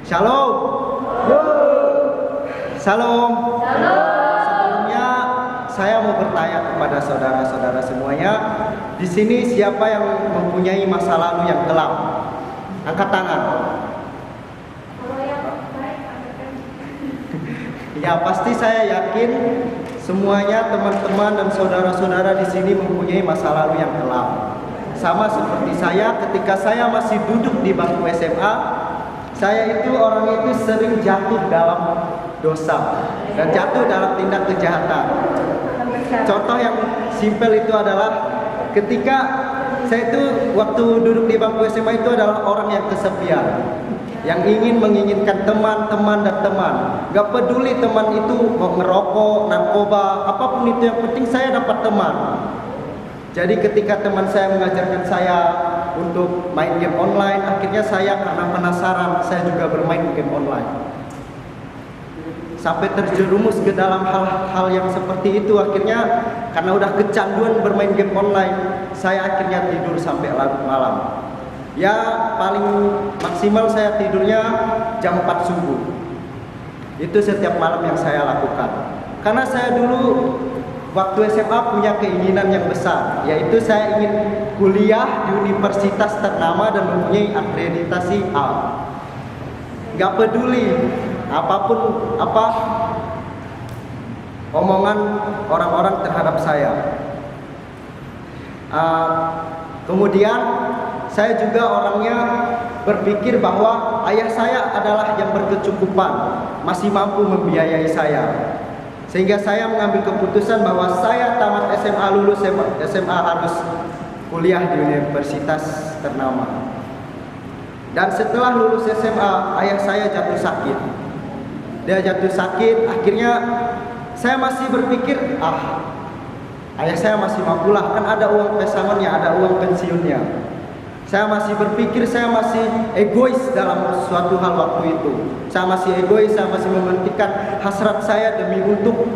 Shalom. Shalom. Sebelumnya saya mau bertanya kepada saudara-saudara semuanya, di sini siapa yang mempunyai masa lalu yang kelam? Angkat tangan. Ya, pasti saya yakin semuanya teman-teman dan saudara-saudara di sini mempunyai masa lalu yang kelam. Sama seperti saya ketika saya masih duduk di bangku SMA, saya itu orang itu sering jatuh dalam dosa dan jatuh dalam tindak kejahatan. Contoh yang simpel itu adalah ketika saya itu waktu duduk di bangku SMA itu adalah orang yang kesepian, yang menginginkan teman-teman dan teman. Gak peduli teman itu mau ngerokok, narkoba, apapun itu, yang penting saya dapat teman. Jadi ketika teman saya mengajarkan saya untuk main game online, akhirnya saya karena penasaran, saya juga bermain game online. Sampai terjerumus ke dalam hal-hal yang seperti itu, akhirnya karena udah kecanduan bermain game online, saya akhirnya tidur sampai larut malam. Ya, paling maksimal saya tidurnya jam 4 subuh. Itu setiap malam yang saya lakukan. Karena saya dulu waktu SMA punya keinginan yang besar, yaitu saya ingin kuliah di universitas ternama dan mempunyai akreditasi A. Gak peduli apapun omongan orang-orang terhadap saya. Kemudian saya juga orangnya berpikir bahwa ayah saya adalah yang berkecukupan, masih mampu membiayai saya. Sehingga saya mengambil keputusan bahwa saya tamat SMA, lulus SMA harus kuliah di universitas ternama. Dan setelah lulus SMA, ayah saya jatuh sakit. Dia jatuh sakit, akhirnya saya masih berpikir, ayah saya masih mampulah, kan ada uang pesangonnya, ada uang pensiunnya. Saya masih berpikir, saya masih egois dalam suatu hal waktu itu. Saya masih egois, saya masih mementingkan hasrat saya demi untuk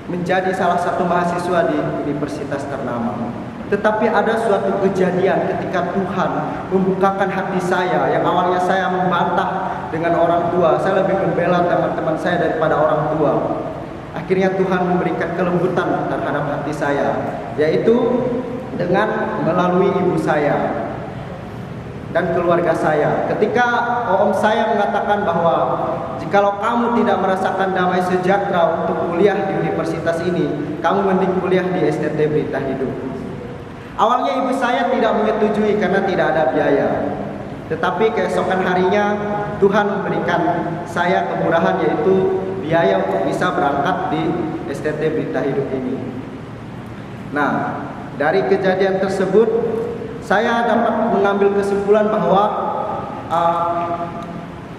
menjadi salah satu mahasiswa di universitas ternama. Tetapi ada suatu kejadian ketika Tuhan membukakan hati saya, yang awalnya saya membantah dengan orang tua, saya lebih membela teman-teman saya daripada orang tua. Akhirnya Tuhan memberikan kelembutan terhadap hati saya, yaitu dengan melalui ibu saya dan keluarga saya. Ketika om saya mengatakan bahwa jikalau kamu tidak merasakan damai sejahtera untuk kuliah di universitas ini, kamu mending kuliah di STT Berita Hidup. Awalnya ibu saya tidak menyetujui karena tidak ada biaya. Tetapi keesokan harinya Tuhan memberikan saya kemurahan, yaitu biaya untuk bisa berangkat di STT Berita Hidup ini. Nah, dari kejadian tersebut saya dapat mengambil kesimpulan bahwa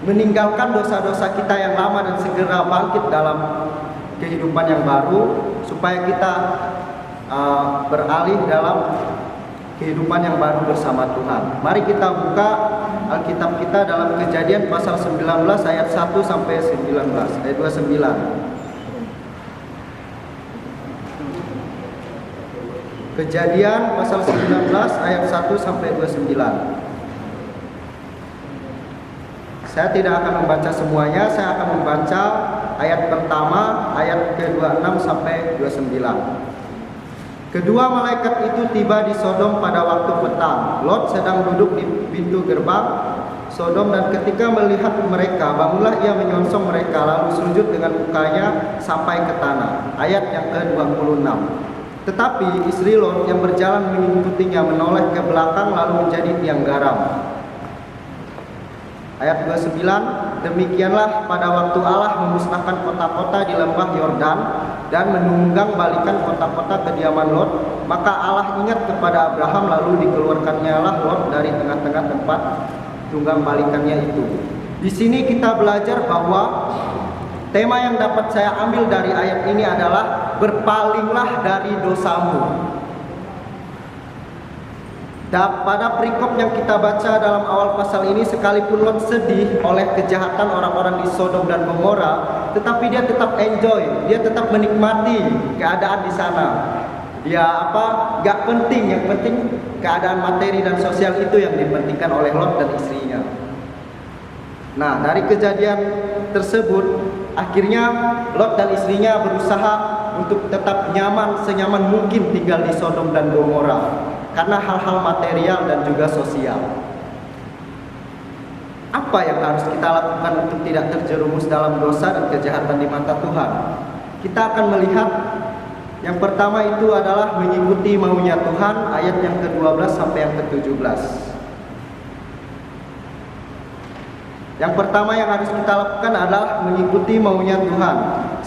meninggalkan dosa-dosa kita yang lama dan segera bangkit dalam kehidupan yang baru, supaya kita beralih dalam kehidupan yang baru bersama Tuhan. Mari kita buka Alkitab kita dalam Kejadian pasal 19 ayat 1 sampai 19, ayat 29. Kejadian pasal 19 ayat 1 sampai 29. Saya tidak akan membaca semuanya, saya akan membaca ayat pertama, ayat ke-26 sampai 29. Kedua malaikat itu tiba di Sodom pada waktu petang. Lot sedang duduk di pintu gerbang Sodom, dan ketika melihat mereka, bangunlah ia menyongsong mereka, lalu sujud dengan mukanya sampai ke tanah. Ayat yang ke-26. Tetapi istri Lot yang berjalan mengikutinya menoleh ke belakang lalu menjadi tiang garam. Ayat 29, demikianlah pada waktu Allah memusnahkan kota-kota di lembah Yordan dan menunggang balikan kota-kota kediaman Lot, maka Allah ingat kepada Abraham, lalu dikeluarkannya Lot dari tengah-tengah tempat tunggang balikannya itu. Di sini kita belajar bahwa tema yang dapat saya ambil dari ayat ini adalah berpalinglah dari dosamu. Dan pada perikop yang kita baca dalam awal pasal ini, sekalipun Lot sedih oleh kejahatan orang-orang di Sodom dan Gomora, tetapi dia tetap enjoy, dia tetap menikmati keadaan di sana. Dia gak penting, yang penting keadaan materi dan sosial itu yang dipentingkan oleh Lot dan istrinya. Nah, dari kejadian tersebut, akhirnya Lot dan istrinya berusaha untuk tetap nyaman, senyaman mungkin tinggal di Sodom dan Gomora karena hal-hal material dan juga sosial. Apa yang harus kita lakukan untuk tidak terjerumus dalam dosa dan kejahatan di mata Tuhan? Kita akan melihat yang pertama itu adalah mengikuti maunya Tuhan, ayat yang ke-12 sampai yang ke-17. Yang pertama yang harus kita lakukan adalah mengikuti maunya Tuhan.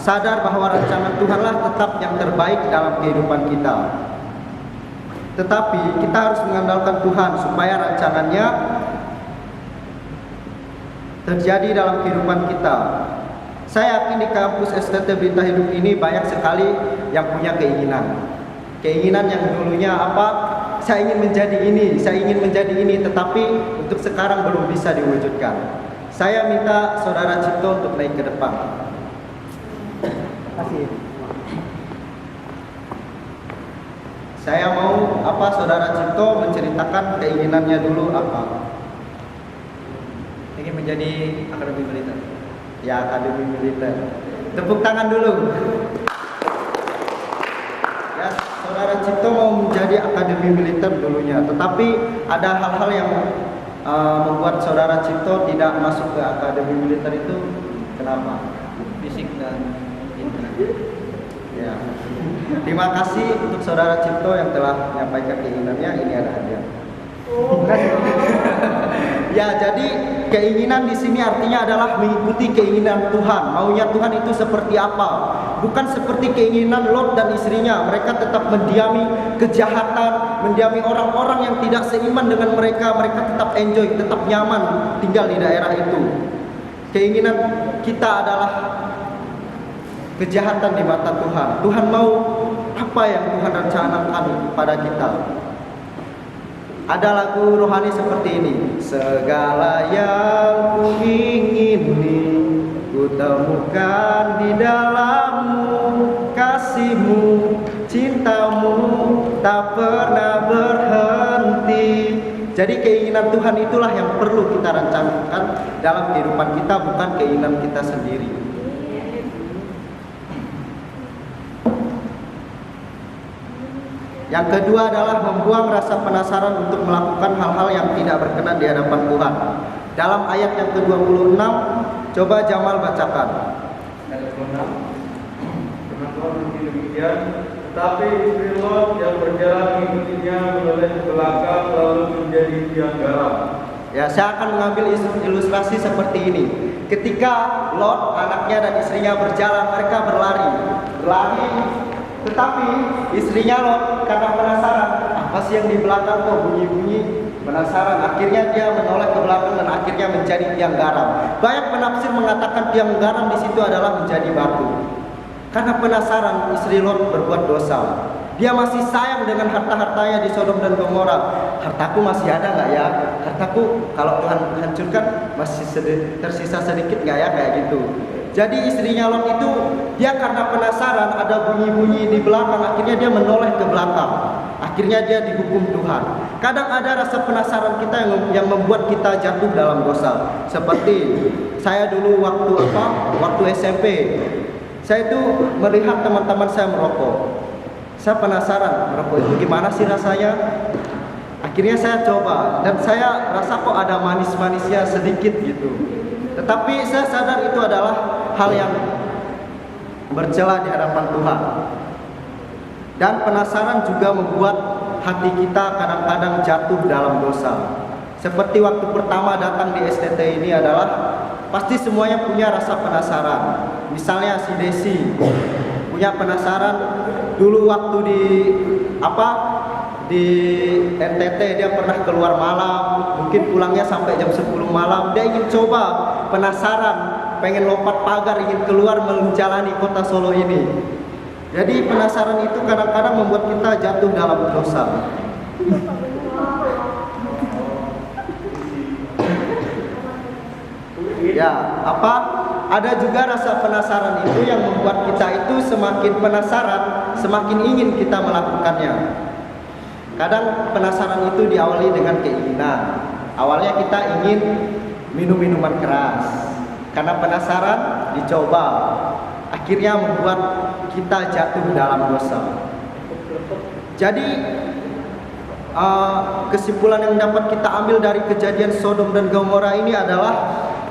Sadar bahwa rancangan Tuhanlah tetap yang terbaik dalam kehidupan kita. Tetapi kita harus mengandalkan Tuhan supaya rancangannya terjadi dalam kehidupan kita. Saya yakin di kampus STT Berita Hidup ini banyak sekali yang punya keinginan. Keinginan yang dulunya apa? Saya ingin menjadi ini, saya ingin menjadi ini, tetapi untuk sekarang belum bisa diwujudkan. Saya minta Saudara Cipto untuk naik ke depan. Terima kasih. Saya mau Saudara Cipto menceritakan keinginannya dulu apa? Ingin menjadi akademi militer. Ya, akademi militer. Tepuk tangan dulu. Ya, Saudara Cipto mau menjadi akademi militer dulunya, tetapi ada hal-hal yang membuat Saudara Cipto tidak masuk ke akademi militer itu. Kenapa? Fisik dan internet. Ya. Terima kasih untuk Saudara Cipto yang telah menyampaikan keinginannya. Ini ada hadiah. Ya, jadi keinginan di sini artinya adalah mengikuti keinginan Tuhan. Maunya Tuhan itu seperti apa? Bukan seperti keinginan Lot dan istrinya. Mereka tetap mendiami kejahatan, mendiami orang-orang yang tidak seiman dengan mereka. Mereka tetap enjoy, tetap nyaman tinggal di daerah itu. Keinginan kita adalah kejahatan di mata Tuhan. Tuhan mau apa yang Tuhan rencanakan pada kita. Ada lagu rohani seperti ini. Segala yang ku ingini ku temukan di dalammu, kasihmu, cintamu tak pernah berhenti. Jadi keinginan Tuhan itulah yang perlu kita rancangkan dalam kehidupan kita, bukan keinginan kita sendiri. Yang kedua adalah membuang rasa penasaran untuk melakukan hal-hal yang tidak berkenan di hadapan Tuhan. Dalam ayat yang ke-26, coba Jamal bacakan. Ayat 26. Firman Tuhan begini demikian, tetapi istri Lot yang berjalan mengikutinya menoleh ke belakang lalu menjadi tiang garam. Ya, saya akan mengambil ilustrasi seperti ini. Ketika Lot, anaknya dan istrinya berjalan, mereka berlari. Tetapi istrinya Lot karena penasaran, apa sih yang di belakang kok bunyi-bunyi? Penasaran, akhirnya dia menoleh ke belakang dan akhirnya menjadi tiang garam. Banyak penafsir mengatakan tiang garam di situ adalah menjadi batu. Karena penasaran, istri Lot berbuat dosa. Dia masih sayang dengan harta-hartanya di Sodom dan Gomora. Hartaku masih ada nggak ya? Hartaku kalau Tuhan hancurkan masih tersisa sedikit nggak ya, kayak gitu. Jadi istrinya Lot itu dia karena penasaran ada bunyi-bunyi di belakang, akhirnya dia menoleh ke belakang. Akhirnya dia dihukum Tuhan. Kadang ada rasa penasaran kita yang membuat kita jatuh dalam dosa. Seperti saya dulu waktu SMP, saya itu melihat teman-teman saya merokok. Saya penasaran merokok itu gimana sih rasanya. Akhirnya saya coba dan saya rasa kok ada manis-manisnya sedikit gitu. Tetapi saya sadar itu adalah hal yang bercela di hadapan Tuhan. Dan penasaran juga membuat hati kita kadang-kadang jatuh dalam dosa. Seperti waktu pertama datang di STT ini adalah pasti semuanya punya rasa penasaran. Misalnya si Desi punya penasaran dulu waktu di NTT dia pernah keluar malam, mungkin pulangnya sampai jam 10 malam. Dia ingin coba, penasaran, pengen lompat pagar, ingin keluar menjalani kota Solo ini. Jadi penasaran itu kadang-kadang membuat kita jatuh dalam dosa. Ya, ada juga rasa penasaran itu yang membuat kita itu semakin penasaran, semakin ingin kita melakukannya. Kadang penasaran itu diawali dengan keinginan. Awalnya kita ingin minum minuman keras. Karena penasaran, dicoba. Akhirnya membuat kita jatuh dalam dosa. Jadi kesimpulan yang dapat kita ambil dari kejadian Sodom dan Gomora ini adalah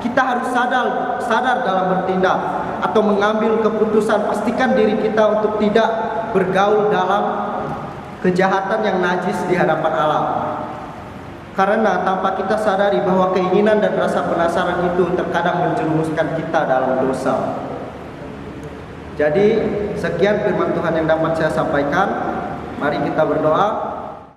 kita harus sadar dalam bertindak atau mengambil keputusan. Pastikan diri kita untuk tidak bergaul dalam kejahatan yang najis di hadapan Allah. Karena tanpa kita sadari bahwa keinginan dan rasa penasaran itu terkadang menjerumuskan kita dalam dosa. Jadi sekian firman Tuhan yang dapat saya sampaikan. Mari kita berdoa.